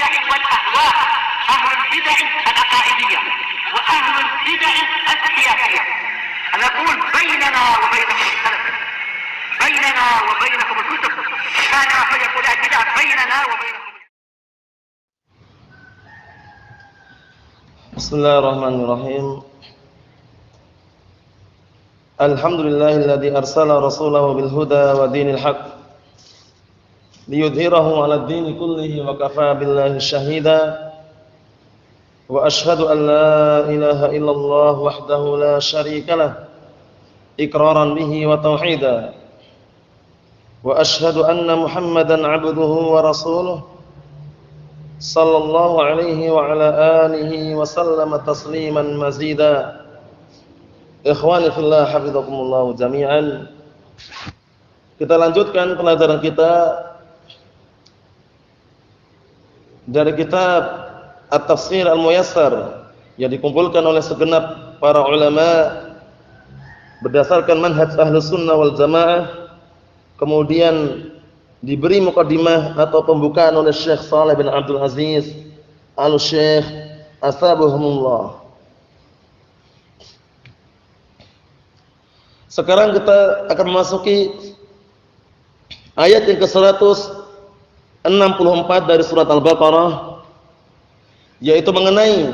البدع والأهواء، أهل البدع العقائدية وأهل البدع السياسية. نقول بيننا وبينكم السلف، بيننا وبينكم الكتب، كان فيقول البدع بيننا وبينكم. Bismillahirrahmanirrahim. Alhamdulillahilladzi arsala rasulahu bil huda wa dinil haqq liyudhhirahu 'alad dini kullihi wa kafaa billahi shahida. Wa asyhadu an la ilaha illallah wahdahu la syarika lah iqraran bihi wa tauhida. Wa asyhadu anna Muhammadan 'abduhu wa rasuluhu sallallahu alaihi wa ala alihi wa sallama tasliman mazida. Ikhwani fillah, hafizakumullah jami'an. Kita lanjutkan pelajaran kita dari kitab At-Tafsir Al-Muyassar yang dikumpulkan oleh segenap para ulama berdasarkan manhaj Ahlus Sunnah wal Jamaah, kemudian diberi mukadimah atau pembukaan oleh Syekh Shalih bin Abdul Aziz Al-Syekh Asabuhumullah. Sekarang kita akan memasuki ayat yang ke-164 dari surat Al-Baqarah, yaitu mengenai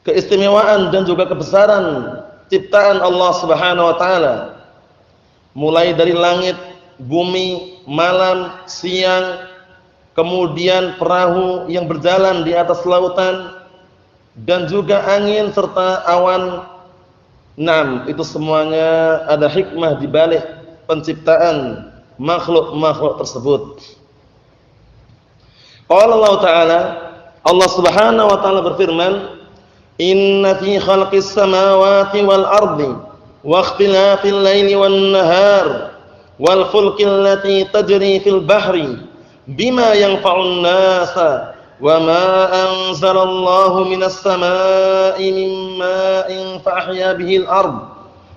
keistimewaan dan juga kebesaran ciptaan Allah Subhanahu wa taala, mulai dari langit, bumi, malam, siang, kemudian perahu yang berjalan di atas lautan, dan juga angin serta awan. Itu semuanya ada hikmah di balik penciptaan makhluk-makhluk tersebut. Qala Allah Ta'ala, Allah Subhanahu wa taala berfirman, "Inna fi khalqis samawati wal ardi wa ikhtilafil laili wan nahar wal fulkil lati tajri fil bahri bima yanfa'un nasa wa ma anzalallahu minas samaa'i min ma'in fa ahya bihil ard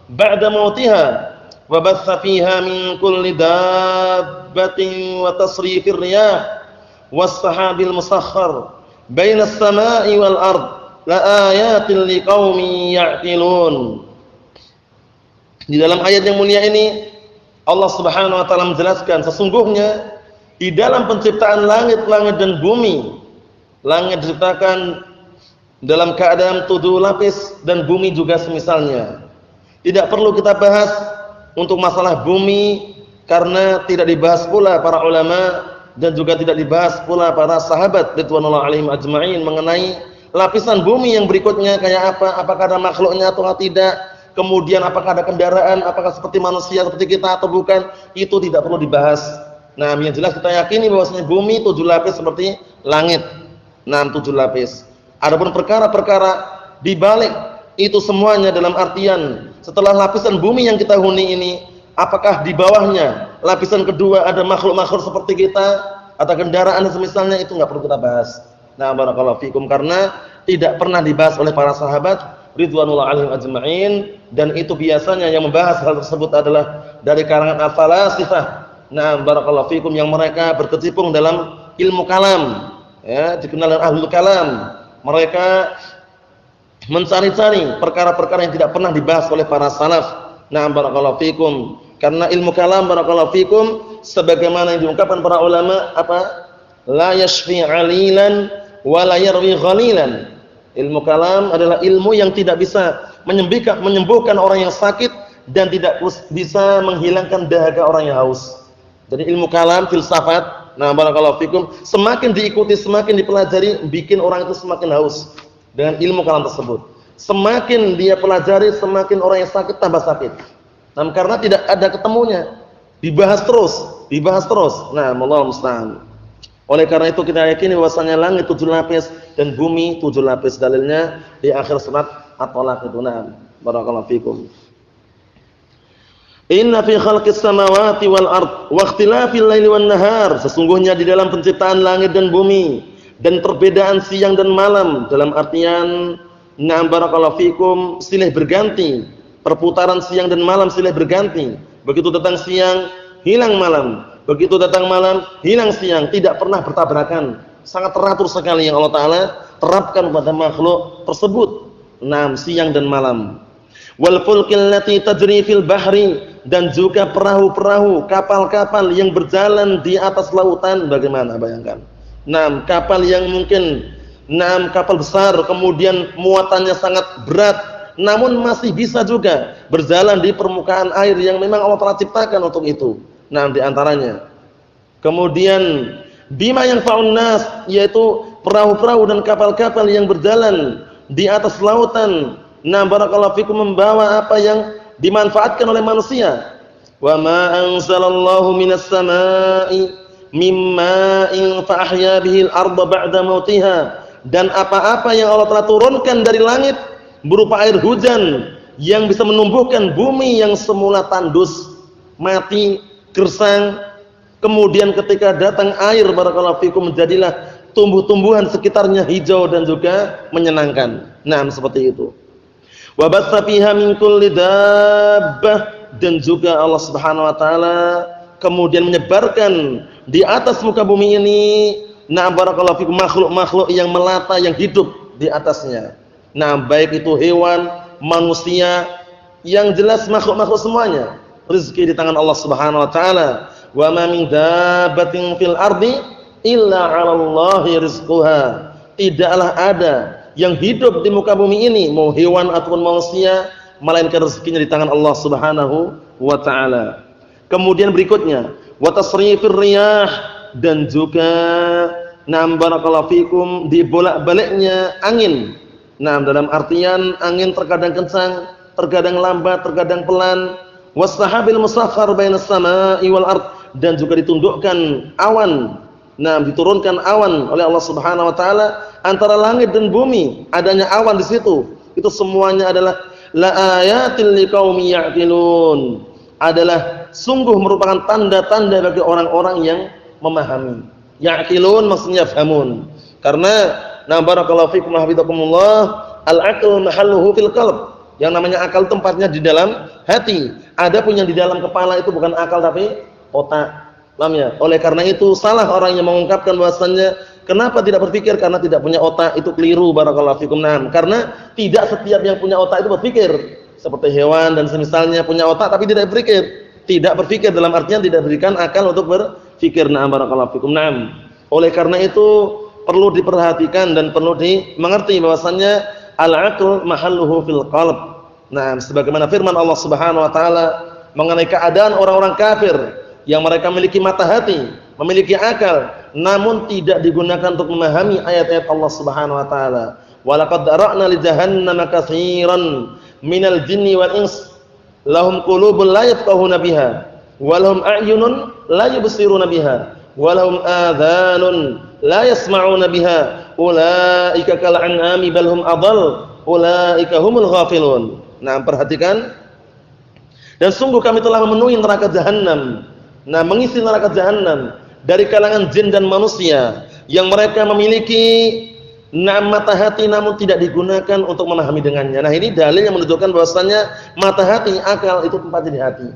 ba'da mautiha wa batha fiha min kulli dabbatin wa tasrifir riyah was sahabil musakhkhar bainas samaa'i wal ard la ayatin liqaumin ya'qilun." Di dalam ayat yang mulia ini Allah Subhanahu wa taala menjelaskan sesungguhnya di dalam penciptaan langit-langit dan bumi, langit diciptakan dalam keadaan 7 lapis dan bumi juga semisalnya. Tidak perlu kita bahas untuk masalah bumi karena tidak dibahas pula para ulama dan juga tidak dibahas pula para sahabat ridwanullah alaihim ajma'in mengenai lapisan bumi yang berikutnya kayak apa, apakah ada makhluknya atau tidak. Kemudian apakah ada kendaraan, apakah seperti manusia seperti kita atau bukan, itu tidak perlu dibahas. Nah, yang jelas kita yakini bahwasanya bumi 7 lapis seperti langit. 7 lapis. Adapun perkara-perkara di balik itu semuanya dalam artian setelah lapisan bumi yang kita huni ini, apakah di bawahnya lapisan kedua ada makhluk-makhluk seperti kita atau kendaraan dan semisalnya, itu enggak perlu kita bahas. Nah, barakallahu fikum, karena tidak pernah dibahas oleh para sahabat ridwanullah alaihim ajma'in, dan itu biasanya yang membahas hal tersebut adalah dari kalangan al-falasifah. Nah, barakallahu fikum, yang mereka berkecimpung dalam ilmu kalam, ya, dikenal dengan ahlul kalam. Mereka mencari-cari perkara-perkara yang tidak pernah dibahas oleh para salaf. Nah, barakallahu fikum, karena ilmu kalam barakallahu fikum sebagaimana yang diungkapkan para ulama, apa? La yashfi 'alilan wa la yarwi ghalilan. Ilmu kalam adalah ilmu yang tidak bisa menyembuhkan orang yang sakit dan tidak bisa menghilangkan dahaga orang yang haus. Jadi ilmu kalam, filsafat, nah barakallahu fikum, semakin diikuti, semakin dipelajari, bikin orang itu semakin haus dengan ilmu kalam tersebut. Semakin dia pelajari, semakin orang yang sakit tambah sakit. Nah, karena tidak ada ketemunya, dibahas terus. Nah, wallahu musta'an. Oleh karena itu kita yakini bahwasanya langit 7 lapis dan bumi 7 lapis. Dalilnya di akhir surat At-Talaq itu. Nah, barakallahu fikum. Inna fi khalqis samawati wal ard wa ikhtilafil laili wan nahar, sesungguhnya di dalam penciptaan langit dan bumi dan perbedaan siang dan malam, dalam artian na'am barakallahu fikum, silih berganti, perputaran siang dan malam silih berganti. Begitu datang siang, hilang malam. Begitu datang malam, hilang siang, tidak pernah bertabrakan. sangat teratur sekali yang Allah Taala terapkan pada makhluk tersebut. Siang dan malam. Wal fulkil lati tajri fil bahri, dan juga perahu-perahu, kapal-kapal yang berjalan di atas lautan. Bagaimana bayangkan? Kapal yang mungkin kapal besar, kemudian muatannya sangat berat, namun masih bisa juga berjalan di permukaan air yang memang Allah telah ciptakan untuk itu. Di antaranya. Kemudian bima yanfa'un nas, yaitu perahu-perahu dan kapal-kapal yang berjalan di atas lautan. Barakallahu fikum, membawa apa yang dimanfaatkan oleh manusia. Wa ma anzalallahu minas samaa'i mimma'in fa ahya bihil arda ba'da mautiha, dan apa-apa yang Allah telah turunkan dari langit berupa air hujan yang bisa menumbuhkan bumi yang semula tandus, mati, gersang. Kemudian ketika datang air, barakallahu fikum, menjadilah tumbuh-tumbuhan sekitarnya hijau dan juga menyenangkan. Seperti itu. Wa batsa fiha min kulli dabbah, dan juga Allah Subhanahu wa taala kemudian menyebarkan di atas muka bumi ini barakallahu fikum makhluk-makhluk yang melata, yang hidup di atasnya. Baik itu hewan, manusia, yang jelas makhluk-makhluk semuanya. Rezeki di tangan Allah Subhanahu wa taala. Wa ma min dabbatin fil ardi illa 'alallahi rizquha. Tidaklah ada yang hidup di muka bumi ini, mau hewan ataupun manusia, melainkan rezekinya di tangan Allah Subhanahu wa taala. Kemudian berikutnya, wa tasrifir riyah, dan juga barakallahu fikum, dibolak-baliknya angin. Dalam artian angin terkadang kencang, terkadang lambat, terkadang pelan. Was-sahabil musakhkhar bainas samaa'i wal ard, dan juga ditundukkan awan. Diturunkan awan oleh Allah Subhanahu wa taala antara langit dan bumi, adanya awan di situ. Itu semuanya adalah la ayatil liqaumi ya'qilun. Adalah sungguh merupakan tanda-tanda bagi orang-orang yang memahami. Ya'qilun maksudnya fahamun. Karena barakallahu fikum wa hafizakumullah, al-aql mahalluhu fil qalb. Yang namanya akal tempatnya di dalam hati. Adapun yang di dalam kepala itu bukan akal tapi otak. Oleh karena itu salah orang yang mengungkapkan bahwasannya kenapa tidak berpikir, karena tidak punya otak. Itu keliru, barakallahu fikum. Karena tidak setiap yang punya otak itu berpikir. Seperti hewan dan semisalnya punya otak tapi tidak berpikir. Tidak berpikir dalam artian tidak diberikan akal untuk berpikir. Barakallahu fikum. Oleh karena itu perlu diperhatikan dan perlu dimengerti bahwasannya al-aql mahalluhu fil qalb. Sebagaimana firman Allah Subhanahu wa taala mengenai keadaan orang-orang kafir yang mereka memiliki mata hati, memiliki akal, namun tidak digunakan untuk memahami ayat-ayat Allah Subhanahu wa taala. Wa laqad dara'na li jahannama katsiran minal jinni wal ins lahum qulubun la yafqahuna biha wa lahum a'yunun la yubsiruna biha wa lahum adhanun la yasma'una biha ulaika kal an'ami bal hum adall ulaika humul ghafilun. Perhatikan, dan sungguh kami telah memenuhi neraka jahanam, mengisi neraka jahanam dari kalangan jin dan manusia yang mereka memiliki mata hati namun tidak digunakan untuk memahami dengannya. Ini dalil yang menunjukkan bahwasannya mata hati, akal itu tempatnya di hati.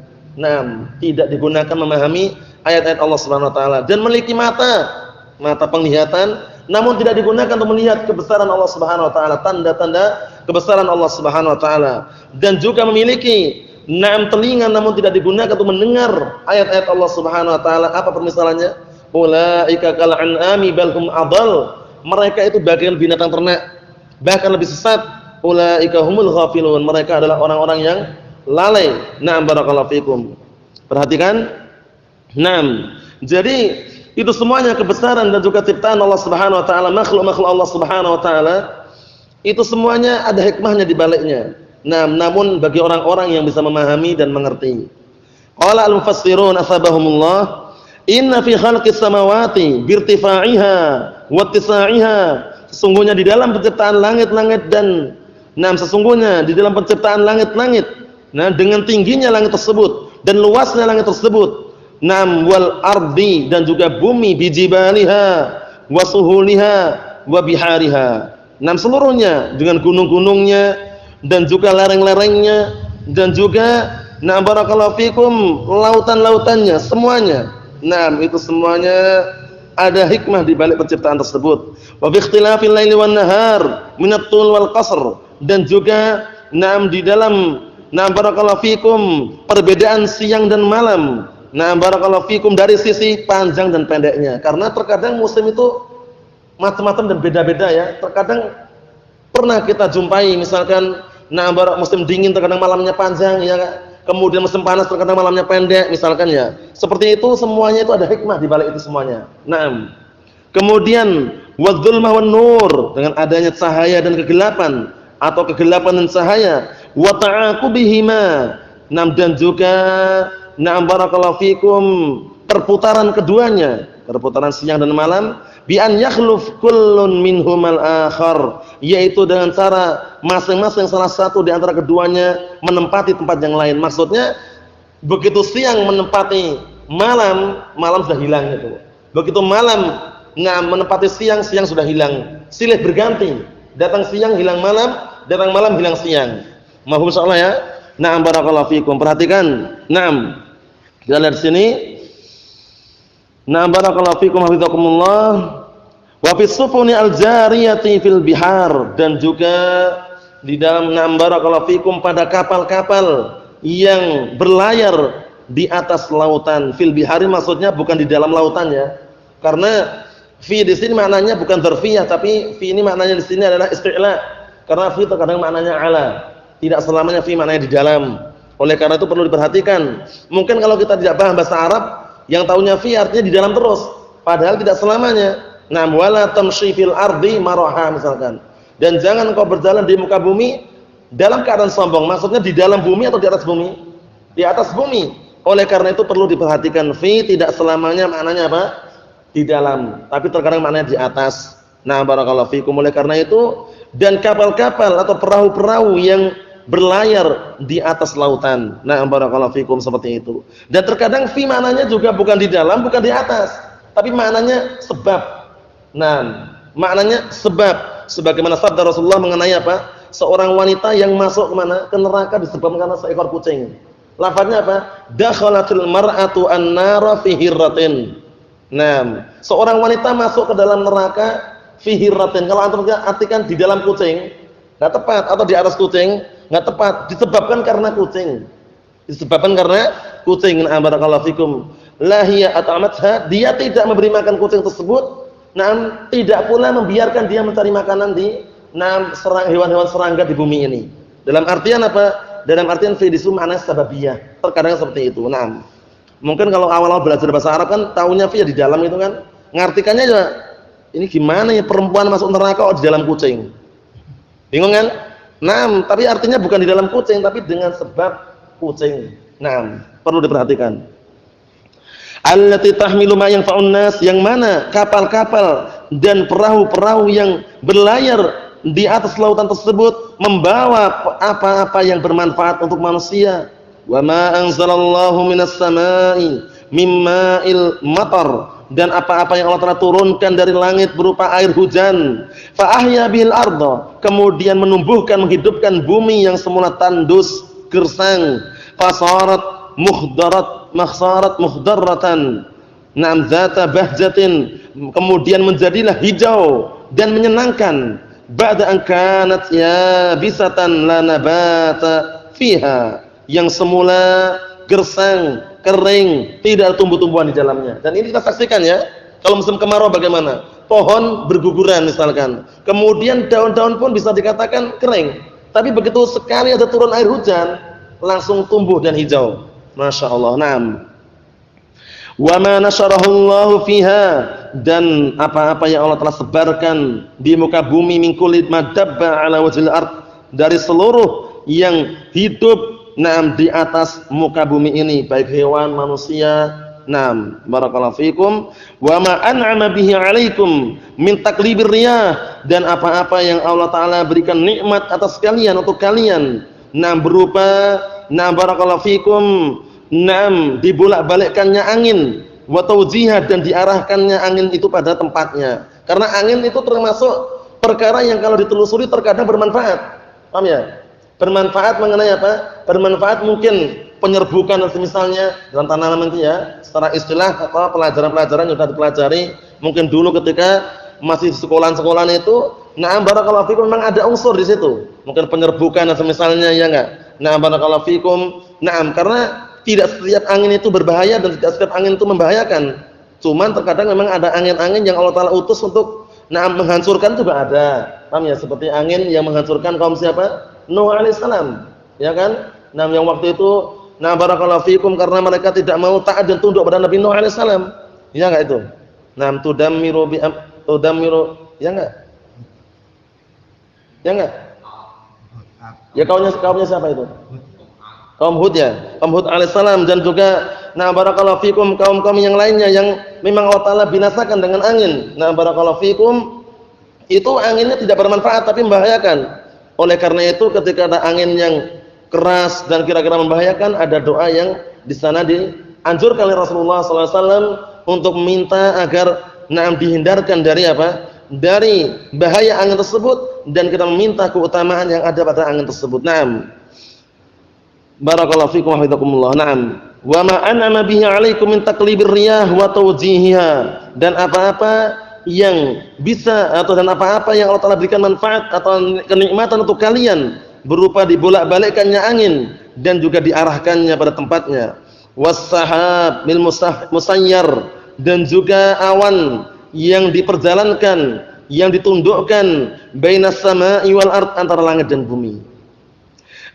Tidak digunakan memahami ayat-ayat Allah Subhanahu wa taala, dan memiliki mata penglihatan namun tidak digunakan untuk melihat kebesaran Allah Subhanahu wa taala, tanda-tanda kebesaran Allah Subhanahu wa taala, dan juga memiliki telinga namun tidak digunakan untuk mendengar ayat-ayat Allah Subhanahu wa taala. Apa permisalannya? Ulaika kal an'ami bal hum adall. Mereka itu bagian binatang ternak, bahkan lebih sesat. Ulaika humul ghafilun. Mereka adalah orang-orang yang lalai. Barakallahu fikum. Perhatikan. Jadi itu semuanya kebesaran dan juga ciptaan Allah Subhanahu wa taala, makhluk-makhluk Allah Subhanahu wa taala. Itu semuanya ada hikmahnya di baliknya. Namun bagi orang-orang yang bisa memahami dan mengerti. Qala al-mufassirun asbahumullah, inna fi khalqis samawati birtifa'iha wa ittisa'iha. Sesungguhnya di dalam penciptaan langit-langit dan sesungguhnya di dalam penciptaan langit-langit, dengan tingginya langit tersebut dan luasnya langit tersebut, wal ardi, dan juga bumi, bijibaliha wa suhuliha wa bihariha. Seluruhnya dengan gunung-gunungnya dan juga lereng-lerengnya dan juga barakallahu fikum lautan-lautannya semuanya. Itu semuanya ada hikmah di balik penciptaan tersebut. Wa bi ikhtilafil laili wan nahar minat tul wal qasr, dan juga di dalam barakallahu fikum perbedaan siang dan malam. Barakallahu fikum dari sisi panjang dan pendeknya. Karena terkadang musim itu macam-macam dan beda-beda ya. Terkadang pernah kita jumpai misalkan musim dingin terkadang malamnya panjang ya. Kemudian musim panas terkadang malamnya pendek misalkan ya. Seperti itu semuanya itu ada hikmah di balik itu semuanya. Kemudian wadzulmah wan nur, dengan adanya cahaya dan kegelapan atau kegelapan dan cahaya, wa ta'aqubihima. Dan juga barakallahu fikum perputaran keduanya, perputaran siang dan malam, bi an yakhluf kullun minhumal akhar, yaitu dengan cara masing-masing salah satu di antara keduanya menempati tempat yang lain. Maksudnya begitu siang menempati malam, malam sudah hilang itu. Begitu malam menempati siang, siang sudah hilang. Silih berganti. Datang siang hilang malam, datang malam hilang siang. Mahum insyaallah ya. Barakallahu fikum. Perhatikan. Kita lihat sini. Barakallahu fikum hafizakumullah. Wa fis sufuni al-jariyati fil bihar, dan juga di dalam barakallahu fikum pada kapal-kapal yang berlayar di atas lautan. Fil bihari maksudnya bukan di dalam lautan ya. Karena fi di sini maknanya bukan dzarfiyah, tapi fi ini maknanya di sini adalah isti'la. Karena fi terkadang maknanya ala. Tidak selamanya fi maknanya di dalam. Oleh karena itu perlu diperhatikan. Mungkin kalau kita tidak paham bahasa Arab, yang tahunya fi artinya di dalam terus, padahal tidak selamanya. Wala tamshi fil ardi maraha misalkan. Dan jangan kau berjalan di muka bumi dalam keadaan sombong. Maksudnya di dalam bumi atau di atas bumi? Di atas bumi. Oleh karena itu perlu diperhatikan, fi tidak selamanya maknanya apa? Di dalam, tapi terkadang maknanya di atas. Barakallahu fikum. Oleh karena itu, dan kapal-kapal atau perahu-perahu yang berlayar di atas lautan. Barakallahu fikum, seperti itu. Dan terkadang fi maknanya juga bukan di dalam, bukan di atas, tapi maknanya sebab. Maknanya sebab. Sebagaimana sabda Rasulullah mengenai apa? Seorang wanita yang masuk ke mana? Ke neraka disebabkan karena seekor kucing. Lafaznya apa? Dakhalatil mar'atu an-nara fi hirratin. Seorang wanita masuk ke dalam neraka fi hirratin. Kalau antum artikan di dalam kucing, enggak tepat, atau di atas kucing, enggak tepat, disebabkan karena kucing. Disebabkan karena kucing. Barakallahu fikum. La hiya at'amatha, dia tidak memberi makan kucing tersebut. Tidak pula membiarkan dia mencari makanan di hewan-hewan serangga di bumi ini. Dalam artian apa? Dalam artian fi disu makna sababiyah. Terkadang seperti itu. Mungkin kalau awal-awal belajar bahasa Arab kan taunya fi di dalam itu kan. Ngartikannya juga ini gimana ya, perempuan masuk neraka di dalam kucing. Bingung kan? Tapi artinya bukan di dalam kucing, tapi dengan sebab kucing. Perlu diperhatikan. Allati tahmilu ma yanfa'un nas, yang mana kapal-kapal dan perahu-perahu yang berlayar di atas lautan tersebut membawa apa-apa yang bermanfaat untuk manusia. Wa ma anzalallahu minas sama'i mimma'il matar, dan apa-apa yang Allah Ta'ala turunkan dari langit berupa air hujan. Fa ahya bil arda, kemudian menumbuhkan, menghidupkan bumi yang semula tandus, gersang. Fasarat mukhdaratan zata bahjatin, kemudian menjadilah hijau dan menyenangkan. Ba'da an kanat yabisatan la nabata fiha, yang semula gersang, kering, tidak ada tumbuh-tumbuhan di dalamnya. Dan ini kita saksikan ya, kalau musim kemarau bagaimana? Pohon berguguran misalkan, kemudian daun-daun pun bisa dikatakan kering, tapi begitu sekali ada turun air hujan, langsung tumbuh dan hijau. Masya Allah. Wa ma nasyarahullahu fiha, dan apa-apa yang Allah telah sebarkan di muka bumi, min kulli madabba ala wajhil ard, dari seluruh yang hidup di atas muka bumi ini, baik hewan, manusia. Barakallahu fikum. Wa ma an'ama bihi 'alaikum min taklibir riyah, dan apa-apa yang Allah Ta'ala berikan nikmat atas kalian, untuk kalian, berupa barakallahu fikum, dibolak-balikkannya angin, wa tawjihat, dan diarahkannya angin itu pada tempatnya. Karena angin itu termasuk perkara yang kalau ditelusuri terkadang bermanfaat. Paham ya? Bermanfaat mengenai apa? Bermanfaat mungkin penyerbukan dan semisalnya dalam tanaman itu ya. Secara istilah atau pelajaran-pelajaran yang sudah dipelajari mungkin dulu ketika masih di sekolah-sekolah itu, na'am barakallahu fikum, memang ada unsur di situ. Mungkin penyerbukan dan semisalnya ya enggak. Na'am barakallahu fikum. Na'am, karena tidak setiap angin itu berbahaya dan tidak setiap angin itu membahayakan. Cuman terkadang memang ada angin-angin yang Allah Taala utus untuk menghancurkan juga ada. Paham ya? Seperti angin yang menghancurkan kaum siapa? Nuh alaihissalam. Ya kan? Yang waktu itu barakallahu fikum, karena mereka tidak mau taat dan tunduk pada Nabi Nuh alaihissalam. Ya enggak itu? Tudammiru ya enggak? Ya enggak? Ya kaumnya siapa itu? Kaum Hud ya. Kaum Hud alaihissalam, dan juga barakallahu fikum kaum-kaum yang lainnya yang memang Allah Taala binasakan dengan angin. Barakallahu fikum, itu anginnya tidak bermanfaat tapi membahayakan. Oleh karena itu ketika ada angin yang keras dan kira-kira membahayakan, ada doa yang di sana dianjurkan oleh Rasulullah SAW untuk meminta agar dihindarkan dari apa? Dari bahaya angin tersebut, dan kita meminta keutamaan yang ada pada angin tersebut. Barakallahu fikum wa hafizakumullah. Wa ma an'ama bihi 'alaikum min taqlibir riyah wa tawjihiha, dan apa-apa yang bisa dan apa-apa yang Allah Taala berikan manfaat atau kenikmatan untuk kalian berupa dibolak-balikkannya angin dan juga diarahkannya pada tempatnya. Was-sahab bil musayyar, dan juga awan yang diperjalankan, yang ditundukkan bainas sama'i wal ard, antara langit dan bumi.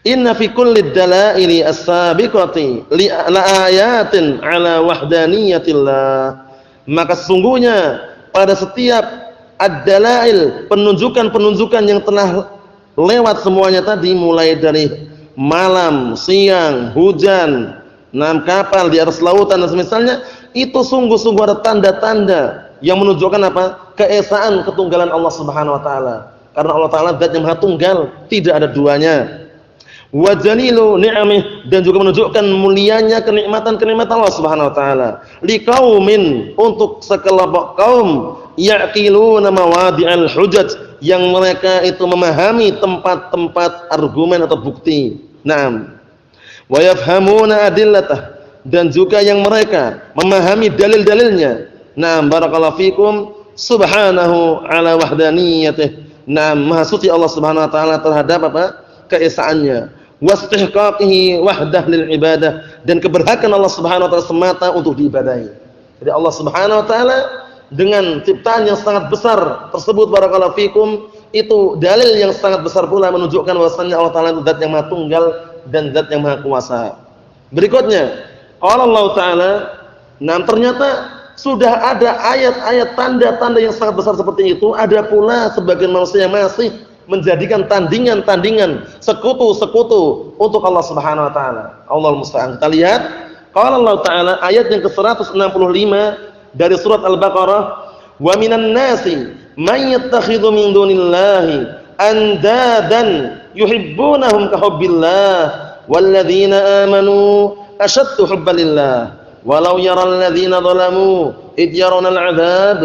Inna fi kulli dalaili as-sabiqati la ayatin ala wahdaniyatillah. Maka sesungguhnya pada setiap ad-dalail, penunjukan-penunjukan yang telah lewat semuanya tadi, mulai dari malam, siang, hujan, kapal di atas lautan dan semisalnya, itu sungguh-sungguh ada tanda-tanda yang menunjukkan apa? Keesaan ketunggalan Allah Subhanahu wa taala. Karena Allah Taala zat yang Maha Tunggal, tidak ada duanya. Wa jalilu ni'amih, dan juga menunjukkan mulianya kenikmatan-kenikmatan Allah Subhanahu wa taala. Liqaumin, untuk sekelompok kaum, yaqiluna mawadi'al hujaj, yang mereka itu memahami tempat-tempat argumen atau bukti. Wa yafhamuna adillatah, dan juga yang mereka memahami dalil-dalilnya. Barakallahu fikum, subhanahu ala wahdaniyatih. Maha suci Allah Subhanahu wa taala terhadap apa? Keesaannya. Wastihqaqihi wahdah lil ibadah, dan keberhakan Allah Subhanahu wa taala semata untuk diibadahi. Jadi Allah Subhanahu wa taala dengan ciptaan yang sangat besar tersebut, barakallahu fikum, itu dalil yang sangat besar pula menunjukkan bahwasanya Allah Taala itu zat yang Maha Tunggal dan zat yang Maha Kuasa. Berikutnya, Allah Taala, ternyata sudah ada ayat-ayat tanda-tanda yang sangat besar seperti itu. Ada pula sebagian manusia yang masih menjadikan tandingan-tandingan, sekutu-sekutu untuk Allah Subhanahu wa taala. Allahul musta'an. Kita lihat qala Allah Ta'ala, ayat yang ke-165 dari surat Al-Baqarah, wa minan nasi may yattakhidhu min dunillahi andadan yuhibbunahum ka hubbillah walladzina amanu ashaddu hubbalillah walau yaral ladzina zalamu id yarawna al'adzab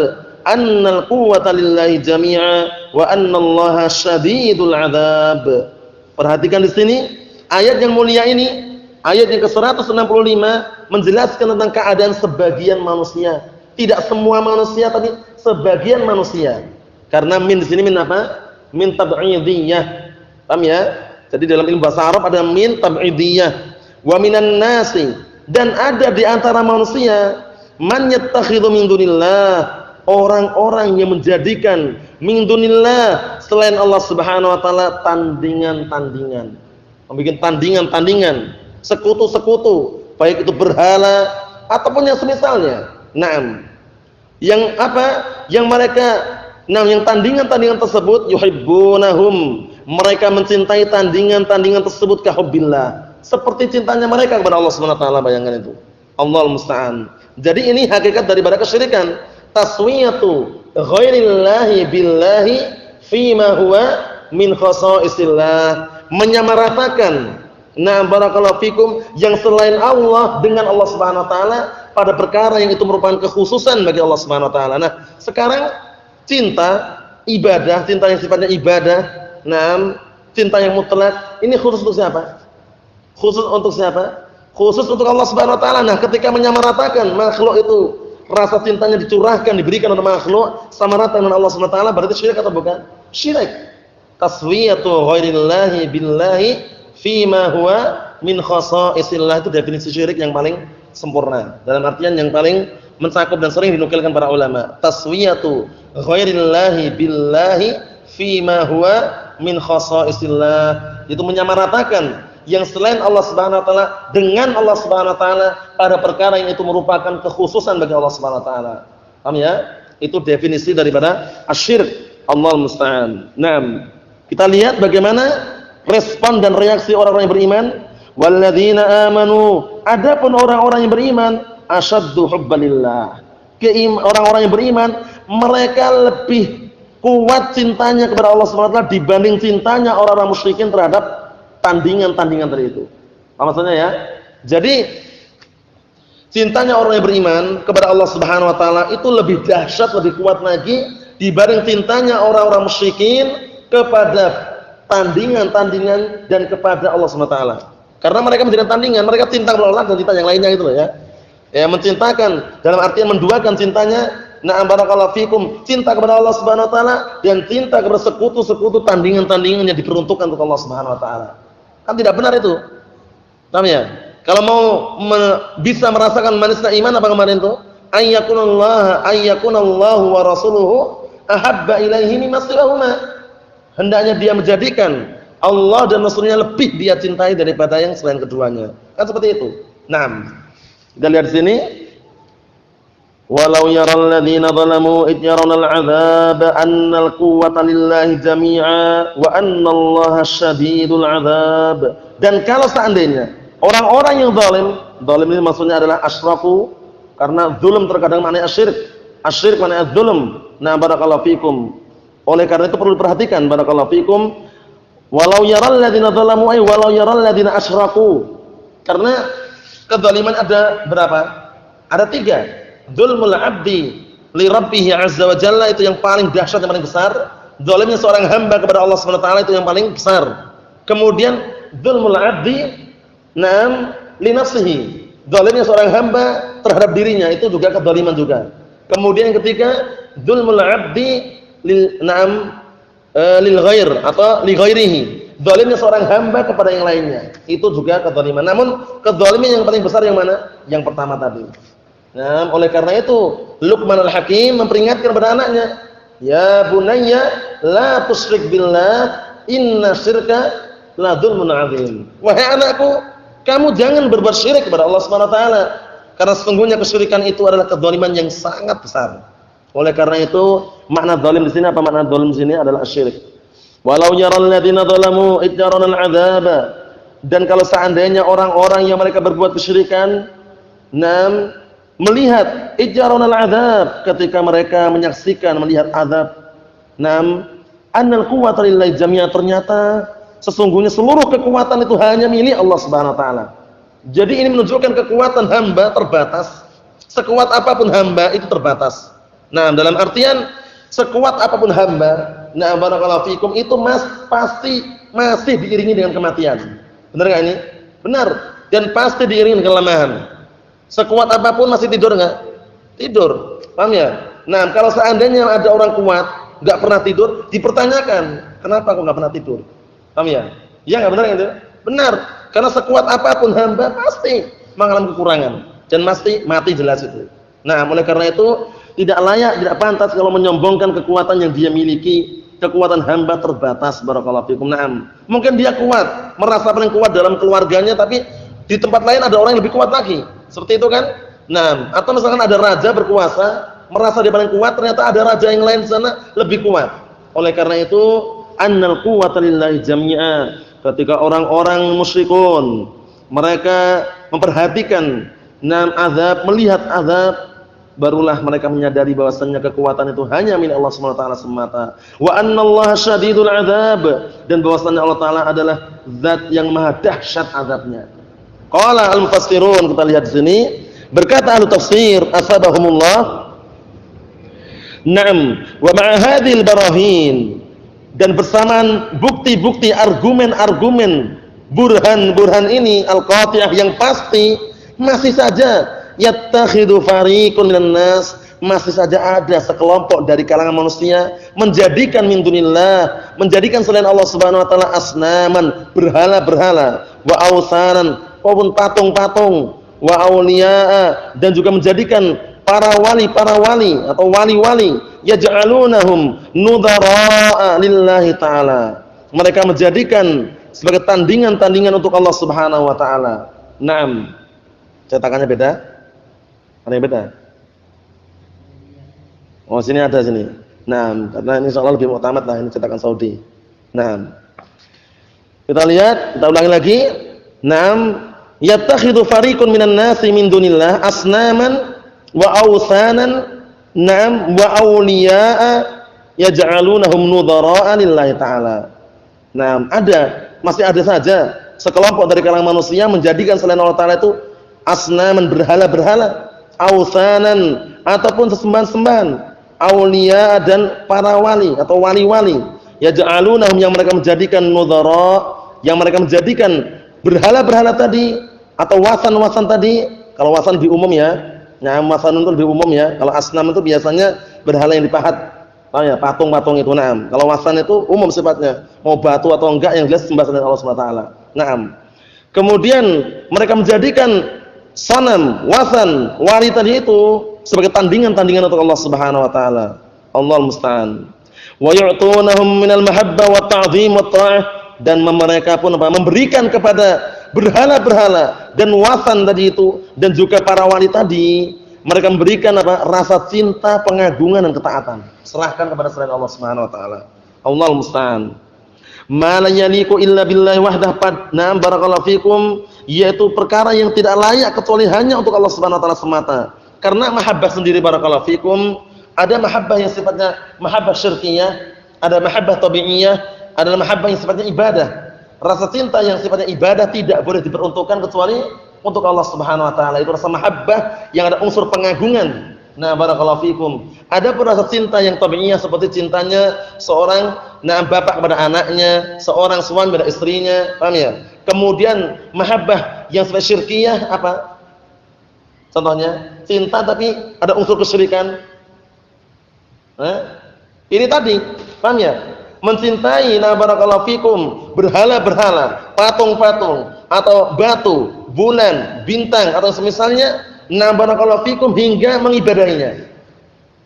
annal quwwata lillahi jami'a wa annallaha syadidul 'adzab. Perhatikan di sini ayat yang mulia ini, ayat yang ke-165 menjelaskan tentang keadaan sebagian manusia. Tidak semua manusia, tapi sebagian manusia. Karena min di sini min apa? Min tab'idiyah. Paham ya? Jadi dalam ilmu bahasa Arab ada min tab'idiyah. Wa minan nasi, dan ada di antara manusia man yattakhidhu min dunillah, orang-orang yang menjadikan min dunillah, selain Allah Subhanahu wa taala, tandingan-tandingan. Membuat tandingan-tandingan, sekutu-sekutu, baik itu berhala ataupun yang semisalnya. Yang apa? Yang mereka yang tandingan-tandingan tersebut yuhibbunahum, mereka mencintai tandingan-tandingan tersebut ka hubbillah, seperti cintanya mereka kepada Allah Subhanahu wa taala. Bayangkan itu. Allahul musta'an. Jadi ini hakikat daripada kesyirikan. Taswiyatu ghairillahi billahi fima huwa min khasaisillah, menyamaratakan barakallahu fikum yang selain Allah dengan Allah Subhanahu wa taala pada perkara yang itu merupakan kekhususan bagi Allah Subhanahu wa taala. Nah, sekarang cinta ibadah, cinta yang sifatnya ibadah, cinta yang mutlak, ini khusus untuk siapa? Khusus untuk siapa? khusus untuk Allah Subhanahu wa taala. Nah, ketika menyamaratakan makhluk itu rasa cintanya dicurahkan, diberikan oleh makhluk sama rata dengan Allah Subhanahu wa taala, berarti syirik atau bukan? Syirik. Taswiyatu ghairillahi billahi fima huwa min khasaisillah, itu definisi syirik yang paling sempurna. Dalam artian yang paling mencakup dan sering dinukilkan para ulama. Taswiyatu ghairillahi billahi fima huwa min khasaisillah, itu menyamaratakan yang selain Allah Subhanahu wa taala dengan Allah Subhanahu wa taala pada perkara yang itu merupakan kekhususan bagi Allah Subhanahu wa taala. Paham ya? Itu definisi daripada asyirk. Allahul musta'an. Naam. Kita lihat bagaimana respon dan reaksi orang-orang yang beriman. Walladzina amanu, adapun orang-orang yang beriman, asyaddu hubbalillah. Orang-orang yang beriman, mereka lebih kuat cintanya kepada Allah Subhanahu wa taala dibanding cintanya orang-orang musyrikin terhadap tandingan-tandingan tadi itu. Apa maksudnya ya? Jadi cintanya orang yang beriman kepada Allah Subhanahu wa taala itu lebih dahsyat, lebih kuat lagi dibanding cintanya orang-orang musyrikin kepada tandingan-tandingan dan kepada Allah Subhanahu wa taala. Karena mereka menjadikan tandingan, mereka cinta kepada Allah dan cinta yang lainnya gitu loh ya. Ya, mencintakan dalam artian menduakan cintanya, na'am barakallahu fikum, cinta kepada Allah Subhanahu wa taala dan cinta kepada sekutu-sekutu tandingan-tandingan yang diperuntukkan untuk Allah Subhanahu wa taala. Kan tidak benar itu. Paham ya? Kalau mau bisa merasakan manisnya iman apa kemarin itu? Ayyakunallahu wa rasuluhu ahabba ilaihi mimma siwahuma. Hendaknya dia menjadikan Allah dan Rasulnya lebih dia cintai daripada yang selain keduanya. Kan seperti itu. Naam. Kita lihat di sini. Walau yaral ladzina zalamu id yarawna al-'adzaba annal quwwata lillahi jami'a wa annallaha syadidul 'adzab. Dan kalau seandainya orang-orang yang zalim ini maksudnya adalah asyraku, karena zulm terkadang maknanya asyirik. Asyirik maknanya zulm. Nah, barakallahu fikum. Oleh karena itu perlu diperhatikan, barakallahu fikum. Walau yaral ladzina zalamu ay walau yaral ladzina asyraku. Karena kezaliman ada berapa? Ada 3. Dzulmul 'abdi li rabbih 'azza wa jalla, itu yang paling dahsyat, yang paling besar. Zalimnya seorang hamba kepada Allah Subhanahu wa taala itu yang paling besar. Kemudian dzulmul 'abdi nam li nafsihi, zalimnya seorang hamba terhadap dirinya, itu juga kezaliman juga. Kemudian yang ketiga, dzulmul 'abdi lil ghair atau li ghairihi, zalimnya seorang hamba kepada yang lainnya, itu juga kezaliman. Namun kezaliman yang paling besar yang mana? Yang pertama tadi. Nah, oleh karena itu Luqman al-Hakim memperingatkan kepada anaknya, ya bunayya la tusyrik billah inna syirka la dzulmun 'adzim. Wahai anakku, kamu jangan berbuat syirik kepada Allah Subhanahu wa taala, karena sesungguhnya kesyirikan itu adalah kezaliman yang sangat besar. Oleh karena itu makna zalim di sini apa? Makna zalim di sini adalah syirik. Walau yaral ladzina zalamu id yarawna al-'adzaba, dan kalau seandainya orang-orang yang mereka berbuat kesyirikan melihat ij'aruna al-'adzab, ketika mereka menyaksikan, melihat azab. Annal quwwata lillahi jami'a, ternyata sesungguhnya seluruh kekuatan itu hanya milik Allah Subhanahu wa taala. Jadi ini menunjukkan kekuatan hamba terbatas. Sekuat apapun hamba itu terbatas. Nah, dalam artian sekuat apapun hamba, nah barakallahu fikum, itu pasti masih diiringi dengan kematian. Benar enggak ini? Benar. Dan pasti diiringi dengan kelemahan. Sekuat apapun masih tidur enggak? Tidur. Paham ya? Nah, kalau seandainya ada orang kuat enggak pernah tidur, dipertanyakan, kenapa kok enggak pernah tidur? Paham ya? Ya enggak benar itu? Benar. Karena sekuat apapun hamba pasti mengalami kekurangan dan pasti mati jelas itu. Nah, oleh karena itu tidak layak, tidak pantas kalau menyombongkan kekuatan yang dia miliki. Kekuatan hamba terbatas, barakallahu fikum. Naam. Mungkin dia kuat, merasa paling kuat dalam keluarganya, tapi di tempat lain ada orang yang lebih kuat lagi. Seperti itu kan? Nah, atau misalkan ada raja berkuasa, merasa dia paling kuat, ternyata ada raja yang lain di sana lebih kuat. Oleh karena itu, annal quwwata lillahi jami'a. Ketika orang-orang musyrikun mereka memperhatikan azab, melihat azab, barulah mereka menyadari bahwasannya kekuatan itu hanya milik Allah Subhanahu wa taala semata. Wa annallaha syadidul 'adzab, dan bahwasannya Allah taala adalah zat yang maha dahsyat azabnya. Qala al-mufassirun, kita lihat di sini, berkata ahli tafsir asabahumullah, na'am, wa ma'a hadhil barahin, dan bersamaan bukti-bukti, argumen-argumen burhan ini al-qati'ah yang pasti, masih saja yattakhidhu fariqun minan nas, masih saja ada sekelompok dari kalangan manusia menjadikan min dunillah, menjadikan selain Allah Subhanahu wa taala asnaman, berhala-berhala, wa awsanan, maupun patung-patung, wa auliya'a, dan juga menjadikan para wali atau wali-wali, yaj'alunahum nudhara'a lillahi ta'ala. Mereka menjadikan sebagai tandingan-tandingan untuk Allah Subhanahu wa taala. Naam. Cetakannya beda? Ada yang beda? Oh, sini ada sini. Naam, karena ini insyaallah lebih mu'tamad lah, ini cetakan Saudi. Naam. Kita lihat, kita ulangi lagi. Naam, yattakhidhu fariqun minan nasi min dunillah asnaman wa awsanan, naam, wa awliya'a yaj'alunahum nudhara'a lillahi ta'ala. Naam, masih ada saja sekelompok dari kalangan manusia menjadikan selain Allah taala itu asnaman, berhala-berhala, awsanan, ataupun sesembahan-sembahan, aulia, dan para wali atau wali-wali, yaj'alunahum, yang mereka menjadikan nudhara, yang mereka menjadikan berhala-berhala tadi atau wasan-wasan tadi. Kalau wasan lebih umum ya. Nah, wasan itu lebih umum ya. Kalau asnam itu biasanya berhala yang dipahat. Tahu ya, patung-patung itu. Naam. Kalau wasan itu umum sifatnya. Mau batu atau enggak, yang jelas sembah selain Allah Subhanahu wa taala. Naam. Kemudian mereka menjadikan sanam, wasan, wali tadi itu sebagai tandingan-tandingan untuk Allah Subhanahu wa taala. Allahul musta'an. Wa yu'tunahum minal mahabbah wa ta'dhim wa ta'ah, dan mereka pun memberikan kepada berhala-berhala dan wasan tadi itu, dan juga para wali tadi, mereka memberikan rasa cinta, pengagungan, dan ketaatan. Serahkan kepada selain Allah Subhanahu wa taala. Allahul musta'an. Ma la yaliqu illa billahi wahdah. Naam, barakallahu fikum, yaitu perkara yang tidak layak kecuali hanya untuk Allah Subhanahu wa taala semata. Karena mahabbah sendiri, barakallahu fikum, ada mahabbah yang sifatnya mahabbah syirkiyah, ada mahabbah tabi'iyah, ada mahabbah yang sifatnya ibadah. Rasa cinta yang sifatnya ibadah tidak boleh diperuntukkan kecuali untuk Allah Subhanahu wa taala. Itu rasa mahabbah yang ada unsur pengagungan. Nah, barakallahu fikum. Ada pun rasa cinta yang tabi'iyah, seperti cintanya seorang bapak kepada anaknya, seorang suami kepada istrinya, paham ya? Kemudian mahabbah yang sifat syirkiyah apa? Contohnya, cinta tapi ada unsur kesyirikan. Ini tadi, paham ya? Mencintai, na barakallahu fikum, berhala-berhala, patung-patung, atau batu, bulan, bintang, atau semisalnya, na barakallahu fikum, hingga mengibadahinya.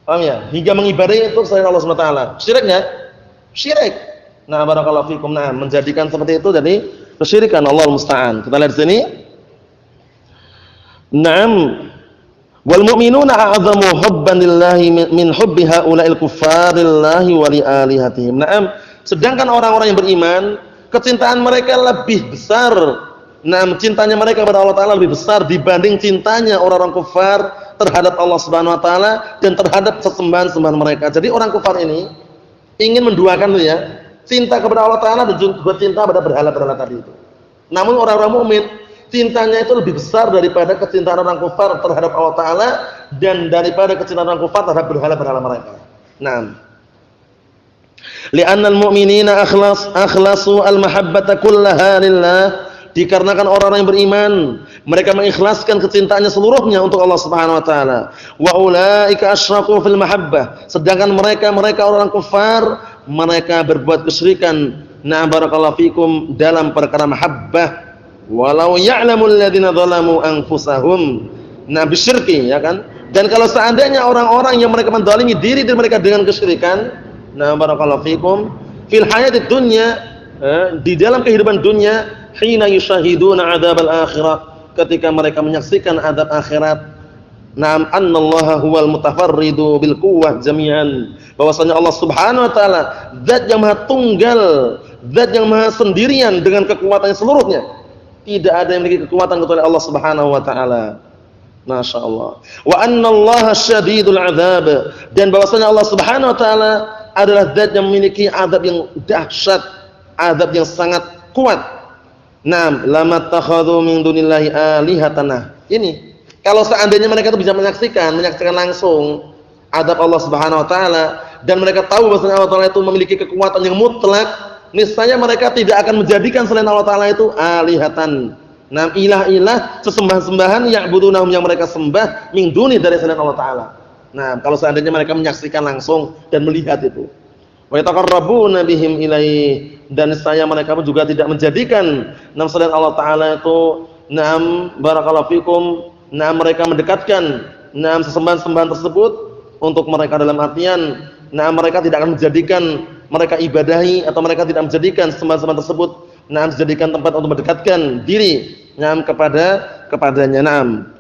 Paham ya? Hingga mengibadahi itu selain Allah Subhanahu wa taala. Syiriknya? Syirik. Na barakallahu fikum, menjadikan seperti itu jadi kesyirikan. Allahul musta'an. Kita lihat di sini. Naam, wal mu'minuna a'zamu hubban lillahi min hubbi haula'il kuffarillahi wa li alihatihim. Naam, sedangkan orang-orang yang beriman, kecintaan mereka lebih besar. Naam, cintanya mereka kepada Allah taala lebih besar dibanding cintanya orang-orang kufar terhadap Allah Subhanahu wa taala dan terhadap sesembahan-sembahan mereka. Jadi orang kufar ini ingin menduakan itu ya, cinta kepada Allah taala dan juga cinta pada berhala-berhala tadi itu. Namun orang-orang mukmin cintanya itu lebih besar daripada kecintaan orang kufar terhadap Allah taala dan daripada kecintaan orang kufar terhadap berhala-berhala mereka. Naam. Li'anna al-mu'minina akhlasu al-mahabbata kullaha lillah, dikarenakan orang-orang yang beriman mereka mengikhlaskan kecintaannya seluruhnya untuk Allah Subhanahu wa taala. Wa ulaika asyraku fil mahabbah, sedangkan mereka orang kufar mereka berbuat kesyirikan. Na'am, barakallahu fikum, dalam perkara mahabbah. Walau ya'lamul ladzina zalamu anfusahum, nah bisyirki, ya kan? Dan kalau seandainya orang-orang yang mereka menzalimi diri mereka dengan kesyirikan, nah barakallahu fikum, fil hayatid dunya, di dalam kehidupan dunia, hina yushahiduna adzabal akhirah, ketika mereka menyaksikan azab akhirat, na'am, annallaha huwal mutafarridu bil quwwah jami'an, bahwasanya Allah Subhanahu wa taala zat yang maha tunggal, zat yang maha sendirian dengan kekuatannya seluruhnya. Tidak ada yang memiliki kekuatan kecuali Allah Subhanahu wa taala. Masyaallah. Wa annallaha syadidul adzab, dan bahwasanya Allah Subhanahu wa taala adalah zat yang memiliki azab yang dahsyat, azab yang sangat kuat. Naam, lamattakhadhu min dunillahi alihatana. Ini kalau seandainya mereka itu bisa menyaksikan langsung azab Allah Subhanahu wa taala, dan mereka tahu bahwasanya Allah taala itu memiliki kekuatan yang mutlak, niscaya mereka tidak akan menjadikan selain Allah Ta'ala itu alihatan. Nah, ilah-ilah, sesembahan-sembahan ya'budunahum yang mereka sembah min duni dari selain Allah Ta'ala. Nah, kalau seandainya mereka menyaksikan langsung dan melihat itu. Wa yataqarrabuna bihim ilaih, dan niscaya mereka pun juga tidak menjadikan selain Allah Ta'ala itu barakallahu fikum, mereka mendekatkan sesembahan-sembahan tersebut untuk mereka, dalam artian mereka tidak akan menjadikan mereka ibadahi, atau mereka tidak menjadikan sembahan-sembahan tersebut dijadikan tempat untuk mendekatkan diri kepadanya.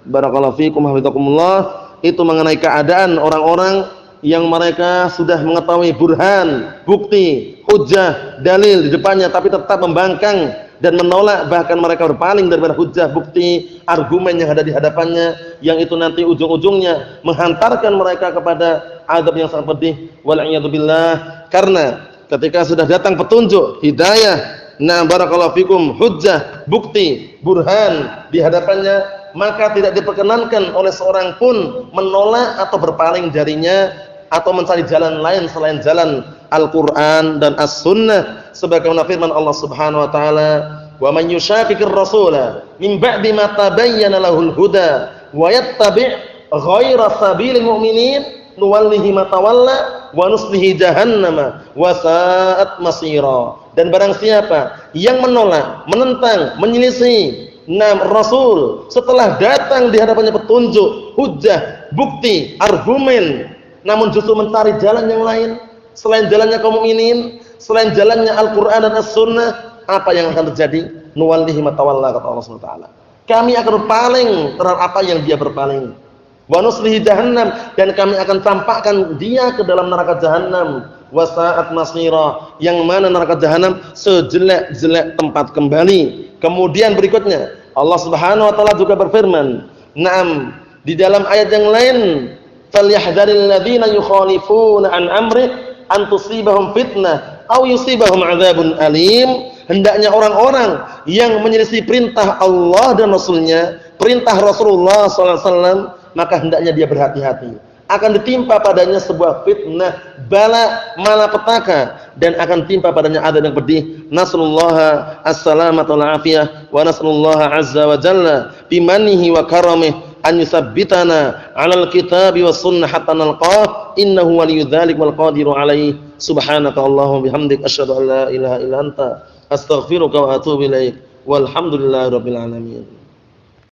Barakallahu fikum hafizakumullah. Itu mengenai keadaan orang-orang yang mereka sudah mengetahui burhan, bukti, hujjah, dalil di depannya, tapi tetap membangkang dan menolak, bahkan mereka berpaling daripada hujjah, bukti, argumen yang ada di hadapannya, yang itu nanti ujung-ujungnya menghantarkan mereka kepada azab yang sangat pedih. Wal a'yadu billah. Karena ketika sudah datang petunjuk, hidayah, barakallahu fikum, hujjah, bukti, burhan di hadapannya, maka tidak diperkenankan oleh seorang pun menolak atau berpaling darinya atau mencari jalan lain selain jalan Al-Qur'an dan As-Sunnah, sebagaimana firman Allah Subhanahu wa taala, "Wa man yushaqiqir rasula min ba'di ma tabayyana lahul huda wa yattabi' ghaira sabilil mu'minin nuwallihi ma tawalla wa nuslihi jahannama wa sa'at masira." Dan barang siapa yang menolak, menentang, menyelisih Rasul setelah datang di hadapannya petunjuk, hujjah, bukti, argumen, namun justru mencari jalan yang lain selain jalannya kaum mukminin, selain jalannya Al-Qur'an dan As-Sunnah, apa yang akan terjadi? Nuwallihi ma tawalla, kata Allah Subhanahu wa taala. Kami akan berpaling terhadap apa yang dia berpaling. Wa nuslihi jahannam, dan kami akan tampakkan dia ke dalam neraka jahannam. Wa sa'at masira, yang mana neraka jahanam sejelek-jelek tempat kembali. Kemudian berikutnya Allah Subhanahu wa taala juga berfirman, di dalam ayat yang lain, falyahdharil ladzina yukhalifuna an amri an tusibahum fitnah aw yusibahum adzabun alim. Hendaknya orang-orang yang menyelisih perintah Allah dan Rasulnya, perintah Rasulullah SAW, maka hendaknya dia berhati-hati. Akan ditimpa padanya sebuah fitnah, bala, malapetaka, dan akan timpa padanya azab yang pedih. Nasallallahu as-salamata wal afiyah, wa nasallallahu azza wa jalla bimanihi wa karamih an yusabbitana 'alal kitabi was sunnah hatta nalqah, innahu waliyyu dzalik wal qadiru 'alaihi. Subhanaka Allahumma bihamdik asyhadu an la ilaha illa anta astaghfiruka wa atubu ilaik. Walhamdulillahirabbil alamin.